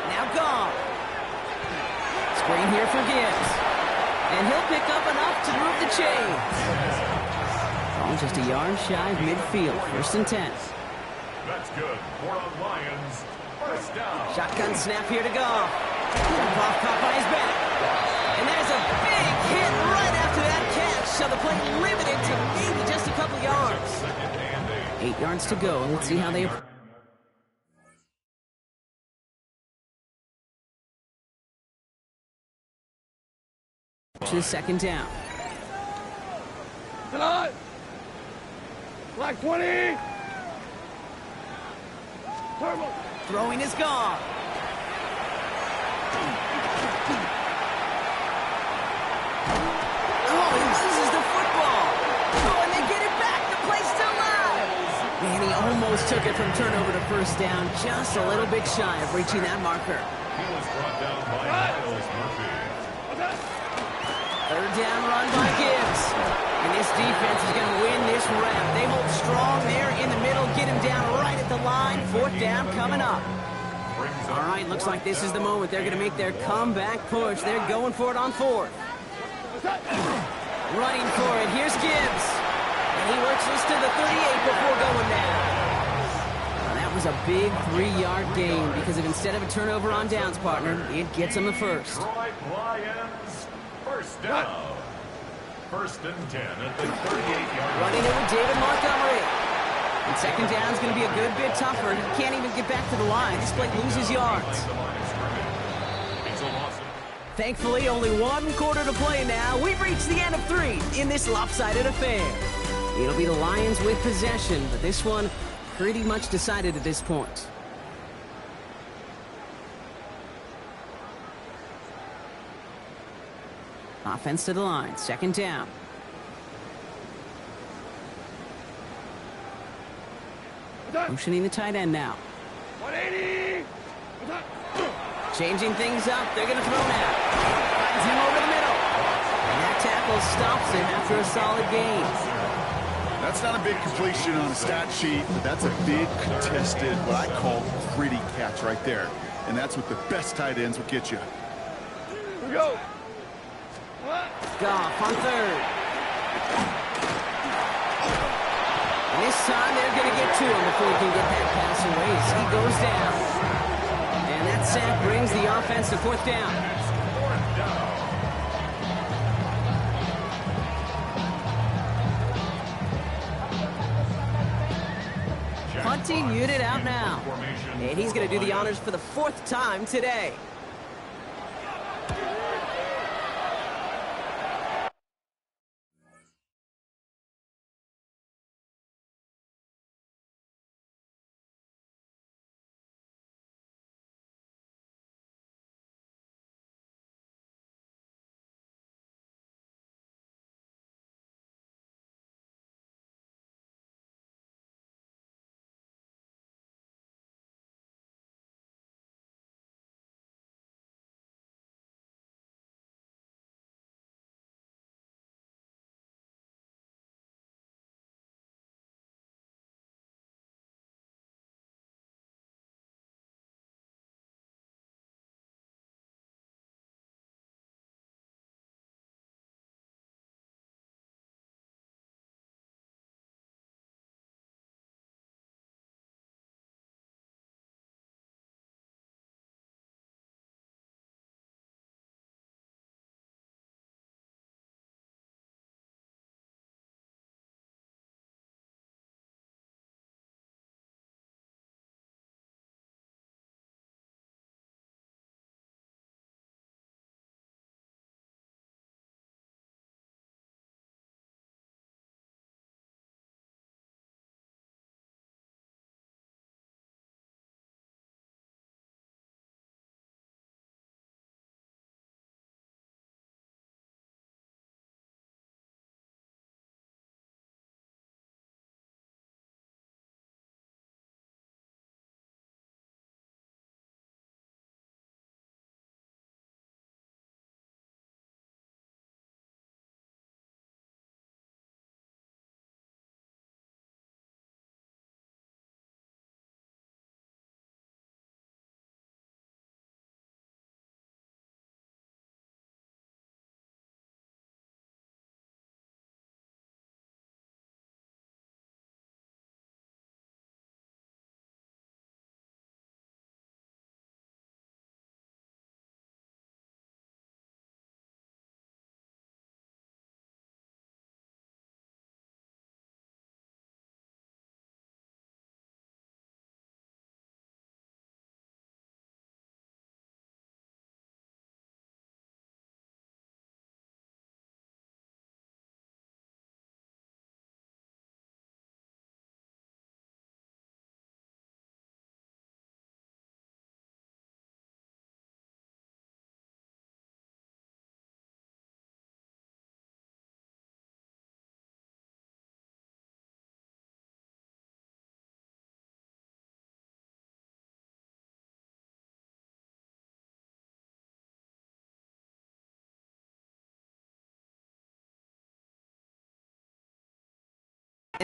Now Goff. Screen here for Gibbs. And he'll pick up enough to move the chains. Oh, just a yard shy of midfield. 1st and 10. That's good. For the Lions. First down. Shotgun snap here to Goff. Goff caught by his back. And there's a big hit right after that catch. So the play limited to maybe just a couple yards. 2nd and 8. 8 yards to go. Let's see how they... to 2nd down. Black 20. Turbo. Throwing is gone. Oh, he loses the football. Oh, and they get it back. The play's still alive. Man, he almost took it from turnover to 1st down. Just a little bit shy of reaching that marker. He was brought down by Miles Murphy. 3rd down run by Gibbs. And this defense is going to win this round. They hold strong there in the middle, get him down right at the line. 4th down coming up. All right, looks like this is the moment. They're going to make their comeback push. They're going for it on 4th. Running for it. Here's Gibbs. And he works this to the 38 before going down. Well, that was a big 3-yard gain because if instead of a turnover on downs, partner, it gets them the 1st. Detroit Lions. First down. 1st and 10 at the 38-yard line. Running it with David Montgomery. And 2nd down is going to be a good bit tougher. He can't even get back to the line. This play loses yards. It's a loss. Thankfully, only 1 quarter to play now. We've reached the end of 3 in this lopsided affair. It'll be the Lions with possession, but this one pretty much decided at this point. Offense to the line. 2nd down. Motioning the tight end now. 180. Changing things up. They're going to throw now. Finds him over the middle. And that tackle stops him after a solid gain. That's not a big completion on a stat sheet, but that's a big contested, what I call gritty catch right there. And that's what the best tight ends will get you. Here we go. Goff on 3rd. And this time they're going to get to him before he can get that pass away as he goes down. And that sack brings the offense to 4th down. Punting unit out now. And he's going to do the honors for the 4th time today.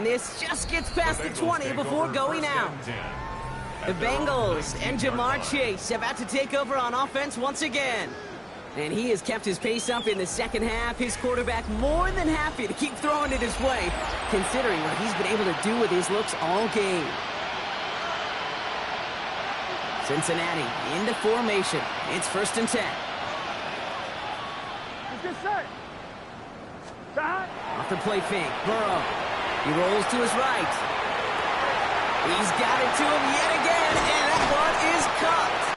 And this just gets past the 20 before going out. The Bengals and Ja'Marr Chase about to take over on offense once again. And he has kept his pace up in the second half. His quarterback more than happy to keep throwing it his way, considering what he's been able to do with his looks all game. Cincinnati into formation. It's 1st and 10. Good set. Stop. Off the play fake, Burrow. He rolls to his right. He's got it to him yet again, and that one is caught.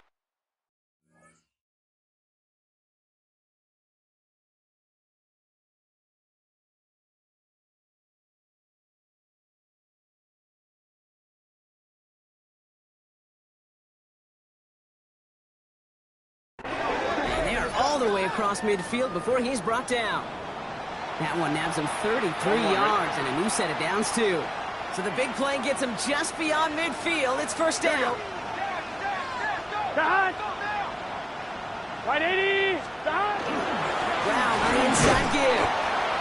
And they are all the way across midfield before he's brought down. That one nabs him 33 yards and a new set of downs, too. So the big play gets him just beyond midfield. It's 1st down. Stop. Right 80. Stop. Wow, on the inside give.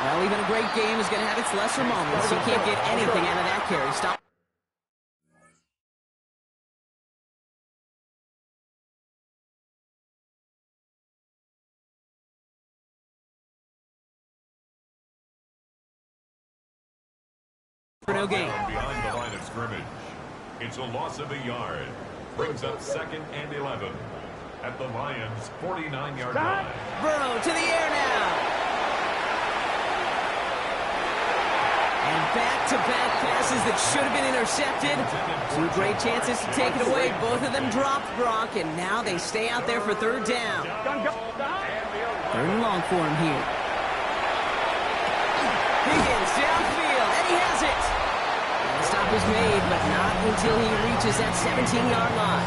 Well, even a great game is going to have its lesser moments. You can't get anything out of that carry. Stop. For no gain. Behind the line of scrimmage. It's a loss of a yard. Brings up 2nd and 11 at the Lions' 49-yard line. Burrow to the air now. And back-to-back passes that should have been intercepted. 2 great chances to take it away. Both of them dropped, Brock, and now they stay out there for 3rd down. 3rd and long for him here. Higgins downfield, and he has it. And the stop is made, but not until he reaches that 17-yard line.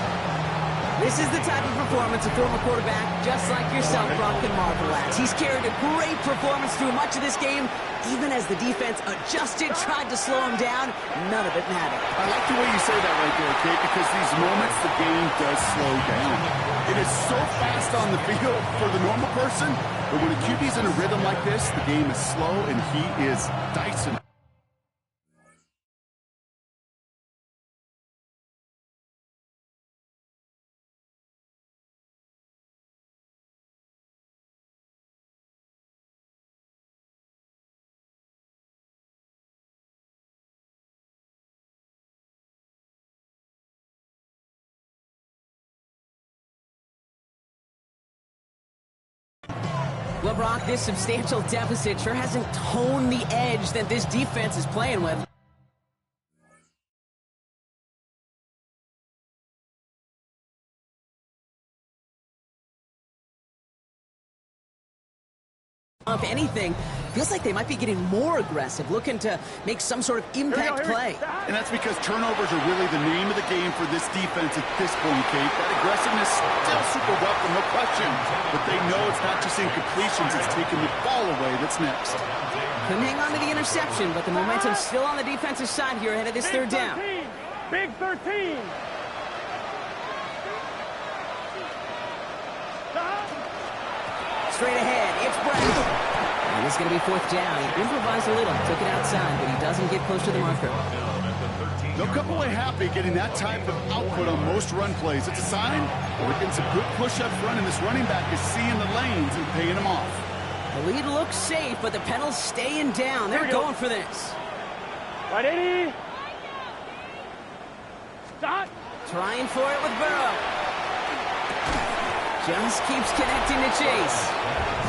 This is the type of performance a former quarterback, just like yourself, Brock, can marvel at. He's carried a great performance through much of this game, even as the defense adjusted, tried to slow him down. None of it mattered. I like the way you say that right there, Kate, because these moments the game does slow down. It is so fast on the field for the normal person, but when a QB's in a rhythm like this, the game is slow and he is dicing. Well, Brock, this substantial deficit sure hasn't toned the edge that this defense is playing with. If anything, feels like they might be getting more aggressive, looking to make some sort of impact play. And that's because turnovers are really the name of the game for this defense at this point, Kate. That aggressiveness still super welcome, no question. But they know it's not just incompletions, it's taking the ball away that's next. Couldn't hang on to the interception, but the momentum's still on the defensive side here ahead of this 3rd down. Big 13. Straight ahead, it's Brown. And this is going to be 4th down. He improvised a little, took it outside, but he doesn't get close to the marker. They'll come away happy getting that type of output on most run plays. It's a sign we're getting some good push up front, and this running back is seeing the lanes and paying them off. The lead looks safe, but the pedal's staying down. They're going for this. Right 80. Stop. Trying for it with Burrow. Just keeps connecting to Chase.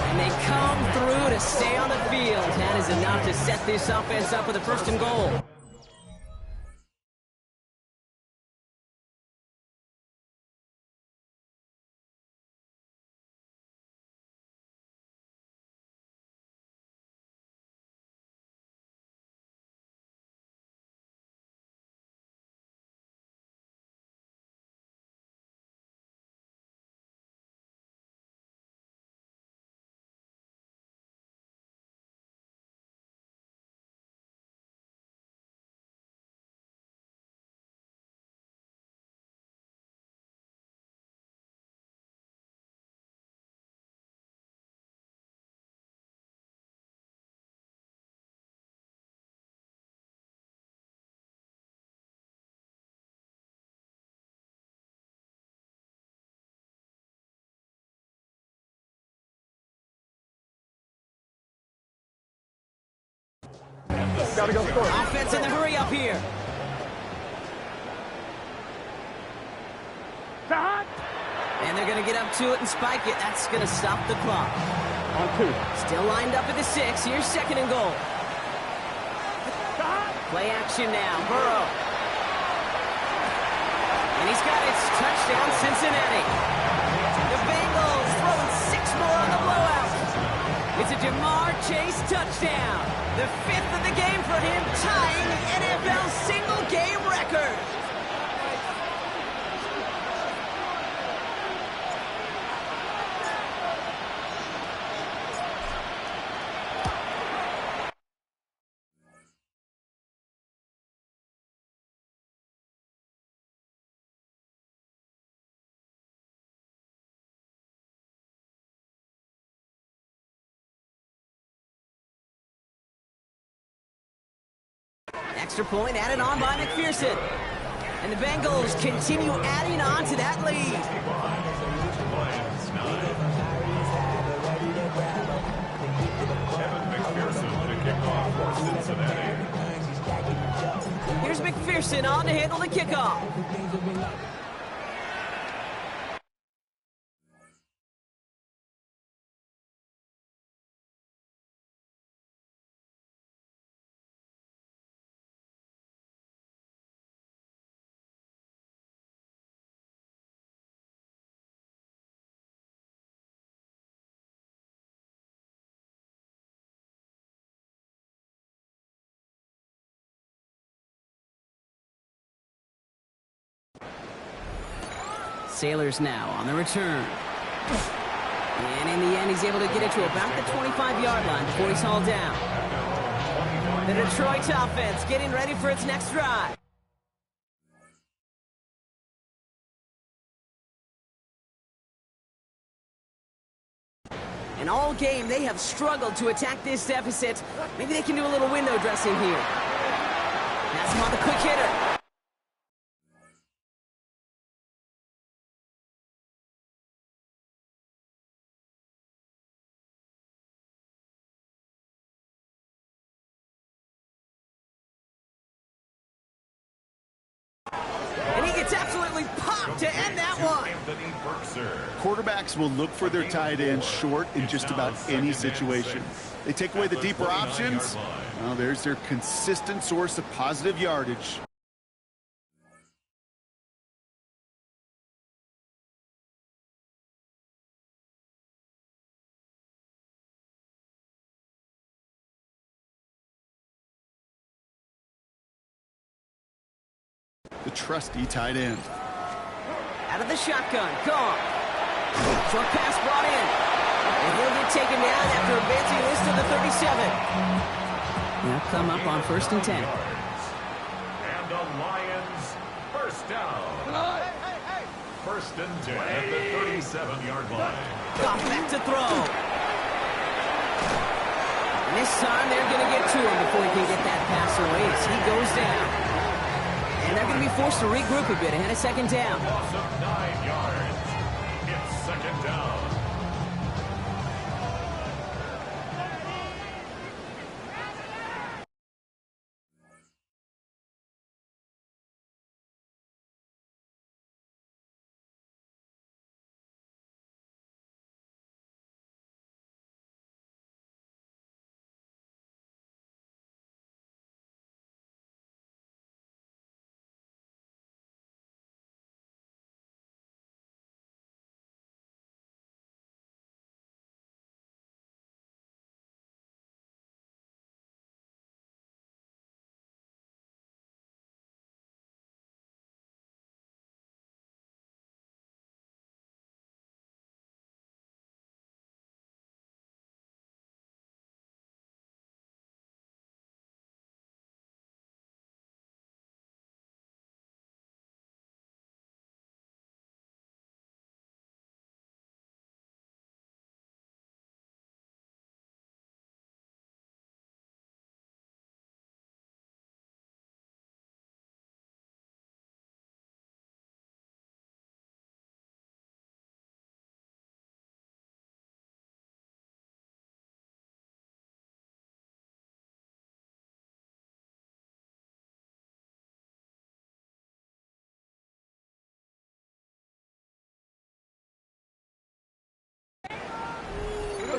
And they come through to stay on the field. That is enough to set this offense up with a 1st and goal. Gotta go score. Offense in the hurry up here. Shot. And they're going to get up to it and spike it. That's going to stop the clock. On 2. Still lined up at the 6. Here's second and goal. Shot. Play action now. Burrow. And he's got it. Touchdown, Cincinnati. The Bengals throwing 6 more on the blowout. It's a Jamar Chase touchdown. The 5th of the game for him, tying the NFL single-game record. Extra point added on by McPherson. And the Bengals continue adding on to that lead. Lions 9. Evan McPherson to kick off for Cincinnati. Here's McPherson on to handle the kickoff. Sailors now on the return. And in the end, he's able to get it to about the 25-yard line before he's hauled down. The Detroit offense getting ready for its next drive. And all game, they have struggled to attack this deficit. Maybe they can do a little window dressing here. That's him on the quick hitter. It's absolutely popped to end that one. Quarterbacks will look for their tight end short in just about any situation. They take away the deeper options. Well, there's their consistent source of positive yardage. The trusty tight end. Out of the shotgun, gone. Short pass brought in. And he'll get taken down after advancing this to the 37. They'll come up on 1st and 10. And the Lions first down. 1st and 10 at the 37-yard line. Goff back to throw. And this time they're going to get to him before he can get that pass away as he goes down. And they're going to be forced to regroup a bit ahead of 2nd down. Loss of 9 yards. It's 2nd down.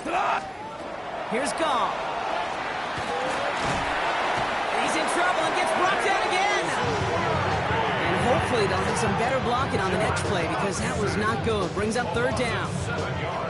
Here's Gall. He's in trouble and gets brought down again. And hopefully they'll have some better blocking on the next play because that was not good. Brings up third down. 7 yards.